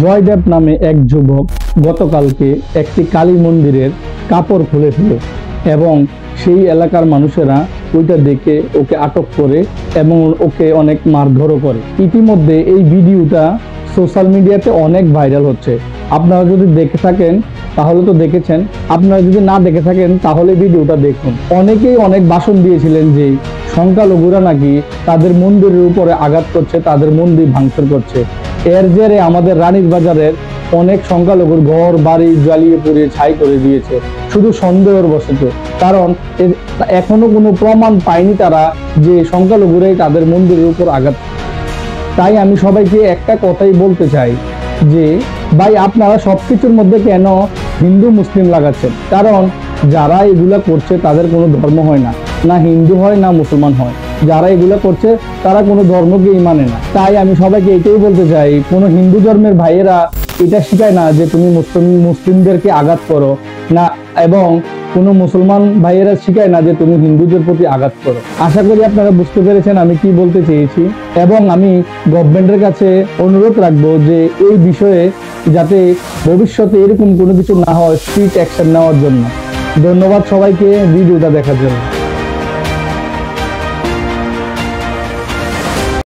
জয়দেব নামে এক যুবক গতকালকে একটি কালী মন্দিরের কাপড় খুলে ফেলে এবং সেই এলাকার মানুষেরা ওইটা দেখে ওকে আটক করে এবং ওকে অনেক মারধরও করে। ইতিমধ্যে এই ভিডিওটা সোশ্যাল মিডিয়াতে অনেক ভাইরাল হচ্ছে। আপনারা যদি দেখে থাকেন তাহলে তো দেখেছেন, আপনারা যদি না দেখে থাকেন তাহলে ভিডিওটা দেখুন। অনেকেই অনেক ভাষণ দিয়েছিলেন যে সংখ্যালঘুরা নাকি তাদের মন্দিরের উপরে আঘাত করছে, তাদের মন্দির ভাঙচুর করছে। এর জেরে আমাদের রানীর বাজারের অনেক সংখ্যালঘুর ঘর বাড়ি জ্বালিয়ে পুড়িয়ে ছাই করে দিয়েছে শুধু সন্দেহের বশত। কারণ এখনো কোনো প্রমাণ পায়নি তারা যে সংখ্যালঘুরাই তাদের মন্দিরের উপর আঘাত। তাই আমি সবাইকে একটা কথাই বলতে চাই যে ভাই, আপনারা সবকিছুর মধ্যে কেন হিন্দু মুসলিম লাগাচ্ছেন? কারণ যারা এগুলা করছে তাদের কোনো ধর্ম হয় না, না হিন্দু হয় না মুসলমান হয়। যারা এগুলা করছে তারা কোনো ধর্মকেই মানে না। তাই আমি সবাইকে এটাই বলতে চাই, কোনো হিন্দু ধর্মের ভাইয়েরা এটা শিখায় না যে তুমি মুসলিমদেরকে আঘাত করো না, এবং কোনো মুসলমান ভাইয়েরা শিখায় না যে তুমি হিন্দুদের প্রতি আঘাত করো। আশা করি আপনারা বুঝতে পেরেছেন আমি কি বলতে চেয়েছি, এবং আমি গভর্নমেন্টের কাছে অনুরোধ রাখবো যে এই বিষয়ে যাতে ভবিষ্যতে এরকম কোনো কিছু না হয়, স্ট্রিক্ট অ্যাকশন নেওয়ার জন্য। ধন্যবাদ সবাইকে ভিডিওটা দেখার জন্য।